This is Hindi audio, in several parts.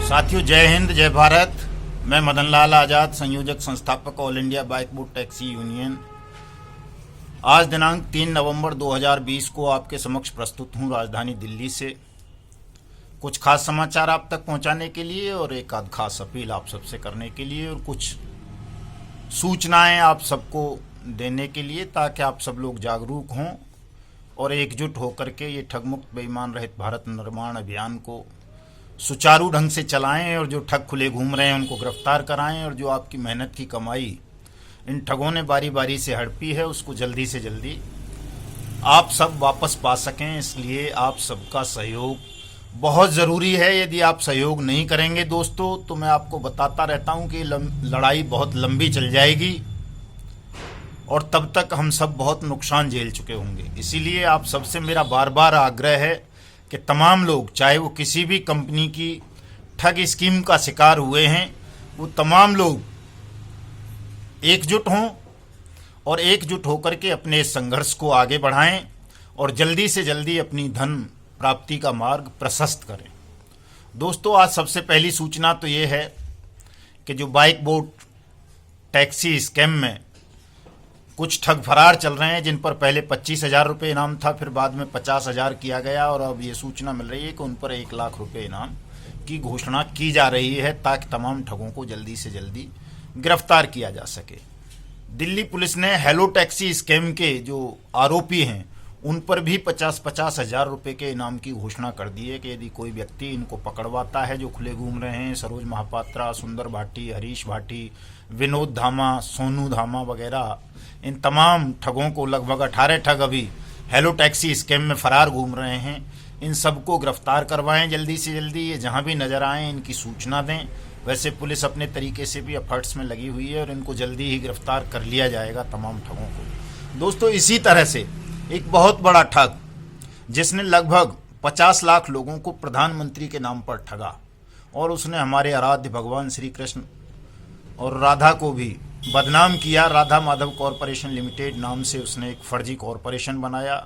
साथियों, जय हिंद, जय भारत। मैं मदन लाल आज़ाद, संयोजक संस्थापक all India bike boat taxi union. आज दिनांक 3 नवंबर 2020 को आपके समक्ष प्रस्तुत हूँ राजधानी दिल्ली से कुछ खास समाचार आप तक पहुँचाने के लिए और एक आध खास अपील आप सबसे करने के लिए और कुछ सूचनाएं आप सबको देने के लिए, ताकि आप सब लोग जागरूक हों और एकजुट होकर के ये ठगमुक्त बेईमान रहित भारत निर्माण अभियान को सुचारू ढंग से चलाएं और जो ठग खुले घूम रहे हैं उनको गिरफ्तार कराएं और जो आपकी मेहनत की कमाई इन ठगों ने बारी बारी से हड़पी है उसको जल्दी से जल्दी आप सब वापस पा सकें। इसलिए आप सबका सहयोग बहुत ज़रूरी है। यदि आप सहयोग नहीं करेंगे दोस्तों, तो मैं आपको बताता रहता हूं कि लड़ाई बहुत लंबी चल जाएगी और तब तक हम सब बहुत नुकसान झेल चुके होंगे। इसीलिए आप सबसे मेरा बार बार आग्रह है कि तमाम लोग, चाहे वो किसी भी कंपनी की ठग स्कीम का शिकार हुए हैं, वो तमाम लोग एकजुट हों और एकजुट होकर के अपने संघर्ष को आगे बढ़ाएं और जल्दी से जल्दी अपनी धन प्राप्ति का मार्ग प्रशस्त करें। दोस्तों, आज सबसे पहली सूचना तो ये है कि जो बाइक बोट टैक्सी स्कैम में कुछ ठग फरार चल रहे हैं, जिन पर पहले 25,000 रुपये इनाम था, फिर बाद में 50,000 किया गया और अब ये सूचना मिल रही है कि उन पर 1 लाख रुपये इनाम की घोषणा की जा रही है, ताकि तमाम ठगों को जल्दी से जल्दी गिरफ्तार किया जा सके। दिल्ली पुलिस ने हेलो टैक्सी स्कैम के जो आरोपी हैं उन पर भी 50-50 हज़ार रुपये के इनाम की घोषणा कर दी है कि यदि कोई व्यक्ति इनको पकड़वाता है, जो खुले घूम रहे हैं, सरोज महापात्रा, सुंदर भाटी, हरीश भाटी, विनोद धामा, सोनू धामा वगैरह, इन तमाम ठगों को, लगभग 18 ठग अभी हेलो टैक्सी स्कैम में फरार घूम रहे हैं, इन सबको गिरफ्तार करवाएं जल्दी से जल्दी। ये जहां भी नज़र आएँ इनकी सूचना दें। वैसे पुलिस अपने तरीके से भी एफर्ट्स में लगी हुई है और इनको जल्दी ही गिरफ्तार कर लिया जाएगा तमाम ठगों को। दोस्तों, इसी तरह से एक बहुत बड़ा ठग जिसने लगभग 50 लाख लोगों को प्रधानमंत्री के नाम पर ठगा और उसने हमारे आराध्य भगवान श्री कृष्ण और राधा को भी बदनाम किया। राधा माधव कॉरपोरेशन लिमिटेड नाम से उसने एक फर्जी कॉरपोरेशन बनाया,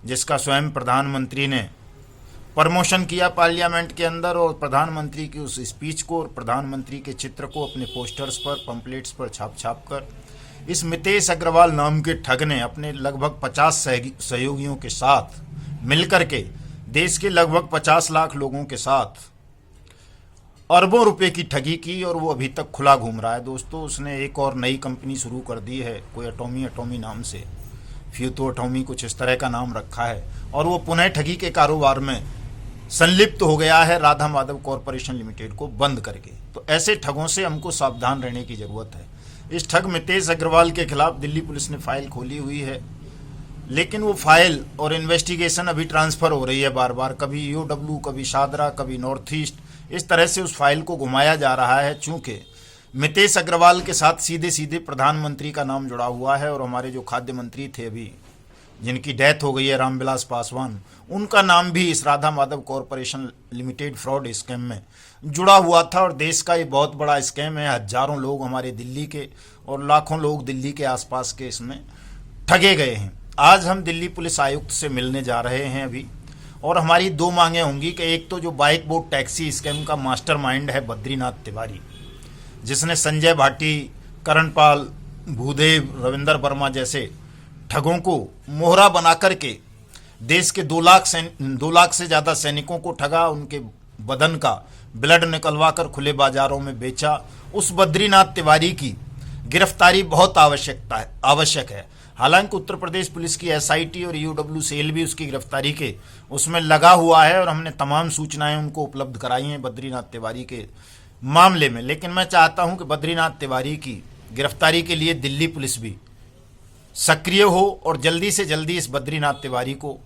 जिसका स्वयं प्रधानमंत्री ने प्रमोशन किया पार्लियामेंट के अंदर और प्रधानमंत्री की उस स्पीच को और प्रधानमंत्री के चित्र को अपने पोस्टर्स पर, पंपलेट्स पर छाप कर इस मितेश अग्रवाल नाम के ठग ने अपने लगभग 50 सहयोगियों के साथ मिलकर के देश के लगभग 50 लाख लोगों के साथ अरबों रुपए की ठगी की और वो अभी तक खुला घूम रहा है। दोस्तों, उसने एक और नई कंपनी शुरू कर दी है, कोई एटॉमी नाम से, फ्यूतो एटॉमी कुछ इस तरह का नाम रखा है, और वो पुनः ठगी के कारोबार में संलिप्त हो गया है राधा माधव कॉरपोरेशन लिमिटेड को बंद करके। तो ऐसे ठगों से हमको सावधान रहने की ज़रूरत है। इस ठग मितेश अग्रवाल के खिलाफ दिल्ली पुलिस ने फाइल खोली हुई है, लेकिन वो फाइल और इन्वेस्टिगेशन अभी ट्रांसफ़र हो रही है बार बार, कभी ईओडब्ल्यू, कभी शादरा, कभी नॉर्थ ईस्ट, इस तरह से उस फाइल को घुमाया जा रहा है। चूँकि मितेश अग्रवाल के साथ सीधे सीधे प्रधानमंत्री का नाम जुड़ा हुआ है और हमारे जो खाद्य मंत्री थे अभी, जिनकी डेथ हो गई है, रामविलास पासवान, उनका नाम भी इस Radha Madhav corporation limited fraud scam में जुड़ा हुआ था। और देश का ये बहुत बड़ा स्कैम है। हजारों लोग हमारे दिल्ली के और लाखों लोग दिल्ली के आसपास के इसमें ठगे गए हैं। आज हम दिल्ली पुलिस आयुक्त से मिलने जा रहे हैं अभी, और हमारी 2 मांगें होंगी कि एक तो जो बाइक बोट टैक्सी स्कैम का मास्टरमाइंड है बद्रीनाथ तिवारी, जिसने संजय भाटी, करणपाल, भूदेव, रविंदर वर्मा जैसे ठगों को मोहरा बना करके देश के 2 लाख से ज़्यादा सैनिकों को ठगा, उनके बदन का ब्लड निकलवा कर खुले बाजारों में बेचा। उस बद्रीनाथ तिवारी की गिरफ्तारी बहुत आवश्यक है। हालांकि उत्तर प्रदेश पुलिस की एसआईटी और ईओडब्ल्यू सेल भी उसकी गिरफ्तारी के उसमें लगा हुआ है और हमने तमाम सूचनाएं उनको उपलब्ध कराई हैं बद्रीनाथ तिवारी के मामले में। लेकिन मैं चाहता हूं कि बद्रीनाथ तिवारी की गिरफ्तारी के लिए दिल्ली पुलिस भी सक्रिय हो और जल्दी से जल्दी इस बद्रीनाथ तिवारी को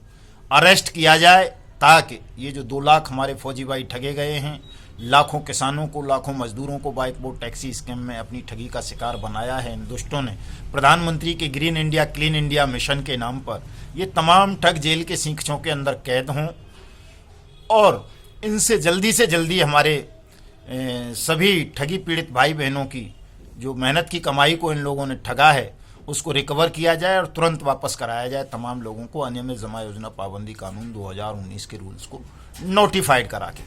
अरेस्ट किया जाए, ताकि ये जो 2 लाख हमारे फौजी भाई ठगे गए हैं, लाखों किसानों को, लाखों मजदूरों को बाइक बोट टैक्सी स्कैम में अपनी ठगी का शिकार बनाया है इन दुष्टों ने, प्रधानमंत्री के green India clean India mission के नाम पर, ये तमाम ठग जेल के सींखों के अंदर कैद हों और इनसे जल्दी से जल्दी हमारे सभी ठगी पीड़ित भाई बहनों की जो मेहनत की कमाई को इन लोगों ने ठगा है उसको रिकवर किया जाए और तुरंत वापस कराया जाए तमाम लोगों को अनियमित जमा योजना पाबंदी कानून 2019 के रूल्स को नोटिफाइड करा के।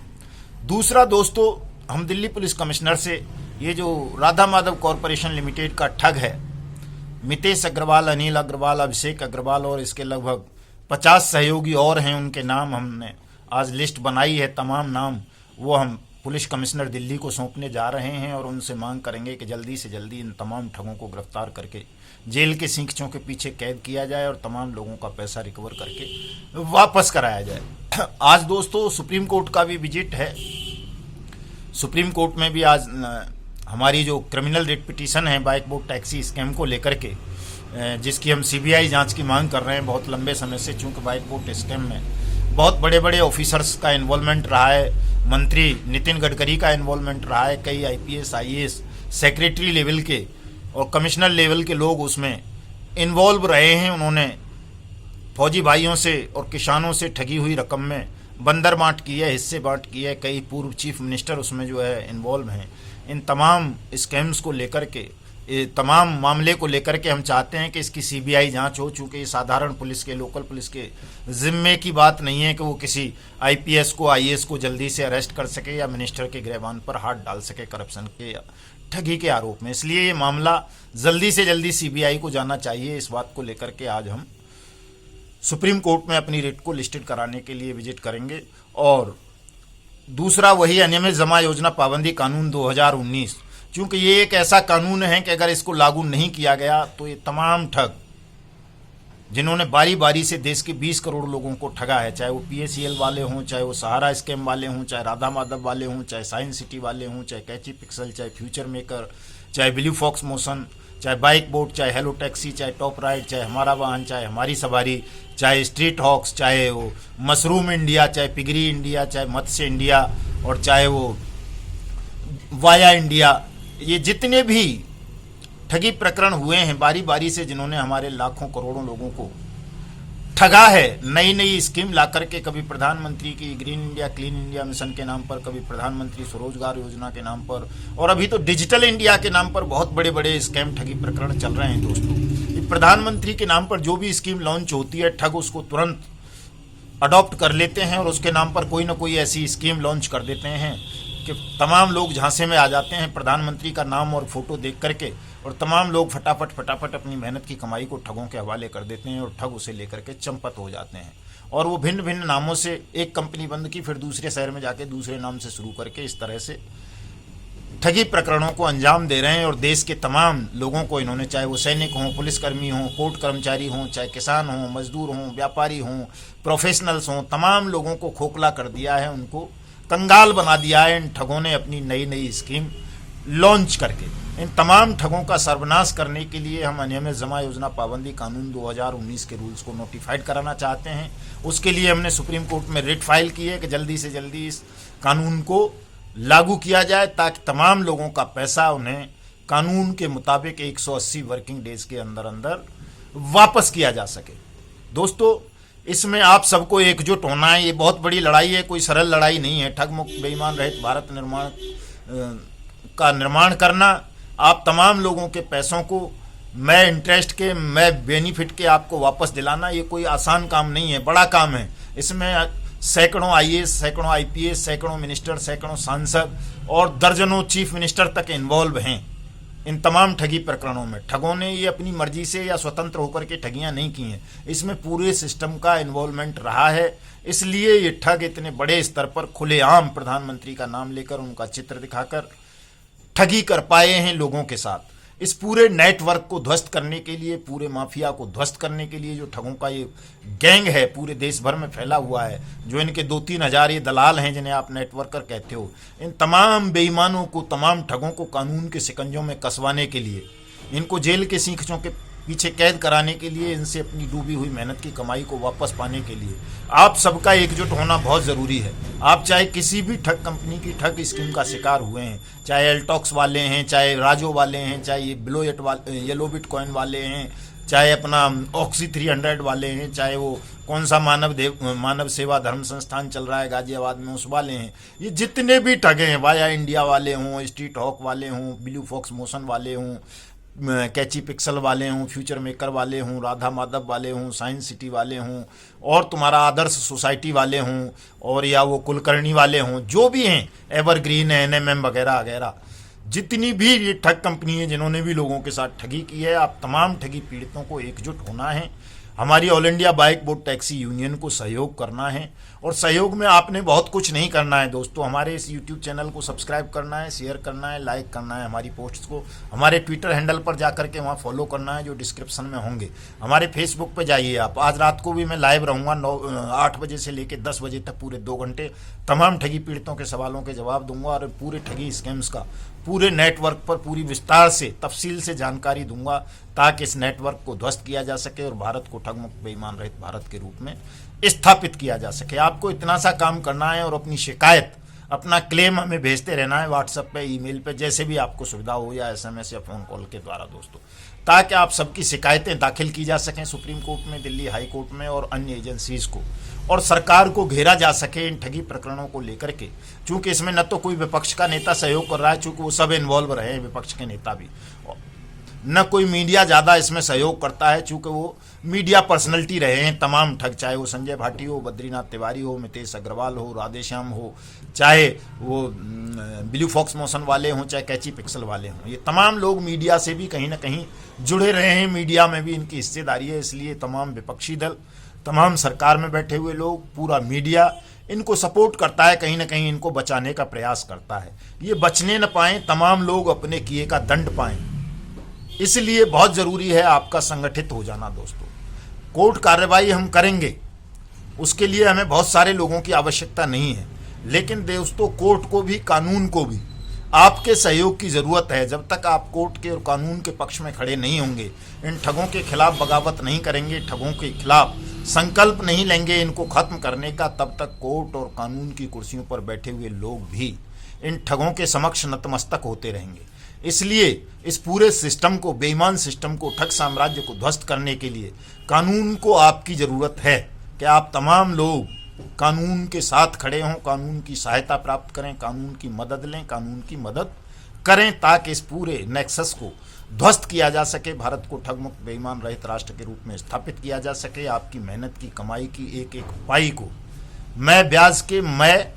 दूसरा दोस्तों, हम दिल्ली पुलिस कमिश्नर से ये जो राधा माधव कॉरपोरेशन लिमिटेड का ठग है, मितेश अग्रवाल, अनिल अग्रवाल, अभिषेक अग्रवाल और इसके लगभग 50 सहयोगी और हैं, उनके नाम हमने आज लिस्ट बनाई है। तमाम नाम वो हम पुलिस कमिश्नर दिल्ली को सौंपने जा रहे हैं और उनसे मांग करेंगे कि जल्दी से जल्दी इन तमाम ठगों को गिरफ्तार करके जेल के सींखों के पीछे कैद किया जाए और तमाम लोगों का पैसा रिकवर करके वापस कराया जाए। आज दोस्तों सुप्रीम कोर्ट का भी विजिट है। सुप्रीम कोर्ट में भी आज हमारी जो क्रिमिनल रिट पिटीशन है बाइक बोट टैक्सी स्कैम को लेकर के, जिसकी हम सीबीआई जांच की मांग कर रहे हैं बहुत लंबे समय से, चूंकि बाइक बोट स्कैम में बहुत बड़े बड़े ऑफिसर्स का इन्वॉल्वमेंट रहा है, मंत्री नितिन गडकरी का इन्वॉल्वमेंट रहा है, कई आईपीएस आईएएस सेक्रेटरी लेवल के और कमिश्नर लेवल के लोग उसमें इन्वॉल्व रहे हैं। उन्होंने फौजी भाइयों से और किसानों से ठगी हुई रकम में बंदर बांट की है, हिस्से बांट की है, कई पूर्व चीफ मिनिस्टर उसमें जो है इन्वॉल्व हैं। इन तमाम स्कैम्स को लेकर के, तमाम मामले को लेकर के हम चाहते हैं कि इसकी सीबीआई जांच हो, चूँकि ये साधारण पुलिस के, लोकल पुलिस के जिम्मे की बात नहीं है कि वो किसी आईपीएस को, आईएएस को जल्दी से अरेस्ट कर सके या मिनिस्टर के गिरबान पर हाथ डाल सके करप्शन के या ठगी के आरोप में। इसलिए ये मामला जल्दी से जल्दी सीबीआई को जाना चाहिए। इस बात को लेकर के आज हम सुप्रीम कोर्ट में अपनी रिट को लिस्टेड कराने के लिए विजिट करेंगे। और दूसरा वही अनियमित जमा योजना पाबंदी कानून 2019, क्योंकि ये एक ऐसा कानून है कि अगर इसको लागू नहीं किया गया तो ये तमाम ठग जिन्होंने बारी बारी से देश के 20 करोड़ लोगों को ठगा है, चाहे वो पीएसीएल वाले हों, चाहे वो सहारा स्कैम वाले हों, चाहे राधा माधव वाले हों, चाहे साइंस सिटी वाले हों, चाहे कैची पिक्सल, चाहे फ्यूचर मेकर, चाहे ब्लू फॉक्स मोशन, चाहे बाइक बोट, चाहे हेलो टैक्सी, चाहे टॉप राइड, चाहे हमारा वाहन, चाहे हमारी सवारी, चाहे स्ट्रीट हॉक्स, चाहे वो मशरूम इंडिया, चाहे पिगरी इंडिया, चाहे मत्स्य इंडिया और चाहे वो वाया इंडिया, ये जितने भी ठगी प्रकरण हुए हैं बारी बारी से, जिन्होंने हमारे लाखों करोड़ों लोगों को ठगा है, नई नई स्कीम ला करके, कभी प्रधानमंत्री की green India clean India mission के नाम पर, कभी प्रधानमंत्री स्वरोजगार योजना के नाम पर, और अभी तो डिजिटल इंडिया के नाम पर बहुत बड़े बड़े स्कैम ठगी प्रकरण चल रहे हैं दोस्तों। प्रधानमंत्री के नाम पर जो भी स्कीम लॉन्च होती है, ठग उसको तुरंत अडॉप्ट कर लेते हैं और उसके नाम पर कोई ना कोई ऐसी स्कीम लॉन्च कर देते हैं कि तमाम लोग झांसे में आ जाते हैं प्रधानमंत्री का नाम और फोटो देख करके, और तमाम लोग फटाफट अपनी मेहनत की कमाई को ठगों के हवाले कर देते हैं और ठग उसे लेकर के चंपत हो जाते हैं। और वो भिन्न भिन्न नामों से, एक कंपनी बंद की फिर दूसरे शहर में जाके दूसरे नाम से शुरू करके इस तरह से ठगी प्रकरणों को अंजाम दे रहे हैं। और देश के तमाम लोगों को इन्होंने, चाहे वो सैनिक हों, पुलिसकर्मी हों, कोर्ट कर्मचारी हों, चाहे किसान हों, मजदूर हों, व्यापारी हों, प्रोफेशनल्स हों, तमाम लोगों को खोखला कर दिया है, उनको कंगाल बना दिया है इन ठगों ने अपनी नई नई स्कीम लॉन्च करके। इन तमाम ठगों का सर्वनाश करने के लिए हम अनियमित जमा योजना पाबंदी कानून 2019 के रूल्स को नोटिफाइड कराना चाहते हैं। उसके लिए हमने सुप्रीम कोर्ट में रिट फाइल की है कि जल्दी से जल्दी इस कानून को लागू किया जाए, ताकि तमाम लोगों का पैसा उन्हें कानून के मुताबिक 180 वर्किंग डेज के अंदर अंदर वापस किया जा सके। दोस्तों, इसमें आप सबको एकजुट होना है। ये बहुत बड़ी लड़ाई है, कोई सरल लड़ाई नहीं है। ठग मुक्त बेईमान रहित भारत का निर्माण करना, आप तमाम लोगों के पैसों को मैं इंटरेस्ट के, मैं बेनिफिट के आपको वापस दिलाना, ये कोई आसान काम नहीं है, बड़ा काम है। इसमें सैकड़ों आईएएस, सैकड़ों आईपीएस, सैकड़ों मिनिस्टर, सैकड़ों सांसद और दर्जनों चीफ मिनिस्टर तक इन्वॉल्व हैं इन तमाम ठगी प्रकरणों में। ठगों ने ये अपनी मर्जी से या स्वतंत्र होकर के ठगियां नहीं की हैं, इसमें पूरे सिस्टम का इन्वॉल्वमेंट रहा है। इसलिए ये ठग इतने बड़े स्तर पर खुलेआम प्रधानमंत्री का नाम लेकर, उनका चित्र दिखाकर ठगी कर पाए हैं लोगों के साथ। इस पूरे नेटवर्क को ध्वस्त करने के लिए, पूरे माफिया को ध्वस्त करने के लिए, जो ठगों का ये गैंग है पूरे देश भर में फैला हुआ है, जो इनके 2-3 हज़ार ये दलाल हैं जिन्हें आप नेटवर्कर कहते हो, इन तमाम बेईमानों को, तमाम ठगों को कानून के शिकंजों में कसवाने के लिए, इनको जेल के सींखों के पीछे कैद कराने के लिए, इनसे अपनी डूबी हुई मेहनत की कमाई को वापस पाने के लिए आप सबका एकजुट होना बहुत ज़रूरी है। आप चाहे किसी भी ठग कंपनी की ठग स्कीम का शिकार हुए हैं, चाहे एलटॉक्स वाले हैं, चाहे राजो वाले हैं, चाहे ये ब्लोएट वाले, येलो बिटकॉइन वाले हैं, चाहे अपना ऑक्सी 300 वाले हैं, चाहे वो कौन सा मानव सेवा धर्म संस्थान चल रहा है गाजियाबाद में उस वाले हैं, ये जितने भी ठगे हैं, वाया इंडिया वाले हों, स्ट्रीट हॉक वाले हों, ब्लू फॉक्स मोशन वाले हों, कैची पिक्सल वाले हों, फ्यूचर मेकर वाले हों, राधा माधव वाले हों, साइंस सिटी वाले हों, और तुम्हारा आदर्श सोसाइटी वाले हों, और या वो कुलकर्णी वाले हों, जो भी हैं, एवरग्रीन है, एनएमएम वगैरह वगैरह, जितनी भी ये ठग कंपनी है जिन्होंने भी लोगों के साथ ठगी की है, आप तमाम ठगी पीड़ितों को एकजुट होना है। हमारी all India bike boat taxi union को सहयोग करना है, और सहयोग में आपने बहुत कुछ नहीं करना है दोस्तों। हमारे इस यूट्यूब चैनल को सब्सक्राइब करना है, शेयर करना है, लाइक करना है, हमारी पोस्ट्स को हमारे ट्विटर हैंडल पर जाकर के वहाँ फॉलो करना है जो डिस्क्रिप्शन में होंगे। हमारे फेसबुक पे जाइए आप, आज रात को भी मैं लाइव रहूँगा 8 बजे से लेकर 10 बजे तक, पूरे 2 घंटे तमाम ठगी पीड़ितों के सवालों के जवाब दूंगा, और पूरे ठगी स्कैम्स का पूरे नेटवर्क पर पूरी विस्तार से तफसील से जानकारी दूंगा, ताकि इस नेटवर्क को ध्वस्त किया जा सके और भारत को ठगमुक्त बेईमान रहित भारत के रूप में स्थापित किया जा सके। आपको इतना सा काम करना है, और अपनी शिकायत, अपना क्लेम हमें भेजते रहना है व्हाट्सएप पे, ईमेल पे, जैसे भी आपको सुविधा हो, या एसएमएस या फ़ोन कॉल के द्वारा दोस्तों, ताकि आप सबकी शिकायतें दाखिल की जा सकें सुप्रीम कोर्ट में, दिल्ली हाई कोर्ट में और अन्य एजेंसीज को, और सरकार को घेरा जा सके इन ठगी प्रकरणों को लेकर के। चूंकि इसमें न तो कोई विपक्ष का नेता सहयोग कर रहा है, चूंकि वो सब इन्वॉल्व रहे हैं, विपक्ष के नेता भी, न कोई मीडिया ज़्यादा इसमें सहयोग करता है, चूंकि वो मीडिया पर्सनैलिटी रहे हैं तमाम ठग, चाहे वो संजय भाटी हो, बद्रीनाथ तिवारी हो, मितेश अग्रवाल हो, राधेश्याम हो, चाहे वो ब्लू फॉक्स मोशन वाले हों, चाहे कैची पिक्सल वाले हों, ये तमाम लोग मीडिया से भी कहीं ना कहीं जुड़े रहे हैं, मीडिया में भी इनकी हिस्सेदारी है। इसलिए तमाम विपक्षी दल, तमाम सरकार में बैठे हुए लोग, पूरा मीडिया इनको सपोर्ट करता है, कहीं ना कहीं इनको बचाने का प्रयास करता है। ये बचने न पाएं, तमाम लोग अपने किए का दंड पाएं, इसलिए बहुत ज़रूरी है आपका संगठित हो जाना दोस्तों। कोर्ट कार्रवाई हम करेंगे, उसके लिए हमें बहुत सारे लोगों की आवश्यकता नहीं है, लेकिन दोस्तों कोर्ट को भी, कानून को भी आपके सहयोग की ज़रूरत है। जब तक आप कोर्ट के और कानून के पक्ष में खड़े नहीं होंगे, इन ठगों के खिलाफ बगावत नहीं करेंगे, ठगों के खिलाफ संकल्प नहीं लेंगे इनको खत्म करने का, तब तक कोर्ट और कानून की कुर्सियों पर बैठे हुए लोग भी इन ठगों के समक्ष नतमस्तक होते रहेंगे। इसलिए इस पूरे सिस्टम को, बेईमान सिस्टम को, ठग साम्राज्य को ध्वस्त करने के लिए कानून को आपकी ज़रूरत है कि आप तमाम लोग कानून के साथ खड़े हों, कानून की सहायता प्राप्त करें, कानून की मदद लें, कानून की मदद करें, ताकि इस पूरे नेक्सस को ध्वस्त किया जा सके, भारत को ठगमुक्त बेईमान रहित राष्ट्र के रूप में स्थापित किया जा सके। आपकी मेहनत की, कमाई की एक एक पाई को मैं ब्याज के, मैं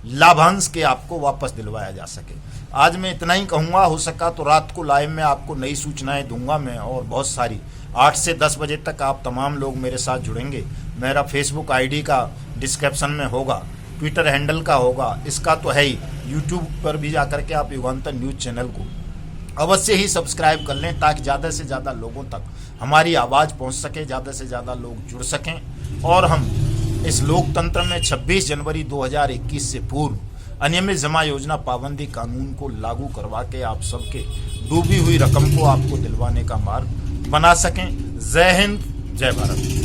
लाभांश के आपको वापस दिलवाया जा सके। आज मैं इतना ही कहूँगा, हो सका तो रात को लाइव में आपको नई सूचनाएं दूंगा मैं, और बहुत सारी 8 से 10 बजे तक आप तमाम लोग मेरे साथ जुड़ेंगे। मेरा फेसबुक आईडी का डिस्क्रिप्शन में होगा, ट्विटर हैंडल का होगा, इसका तो है ही, यूट्यूब पर भी जाकर के आप युगांतर न्यूज़ चैनल को अवश्य ही सब्सक्राइब कर लें, ताकि ज़्यादा से ज़्यादा लोगों तक हमारी आवाज़ पहुंच सके, ज़्यादा से ज़्यादा लोग जुड़ सकें, और हम इस लोकतंत्र में 26 जनवरी 2021 से पूर्व अनियमित जमा योजना पाबंदी कानून को लागू करवा के आप सबके डूबी हुई रकम को आपको दिलवाने का मार्ग बना सकें। जय हिंद, जय भारत।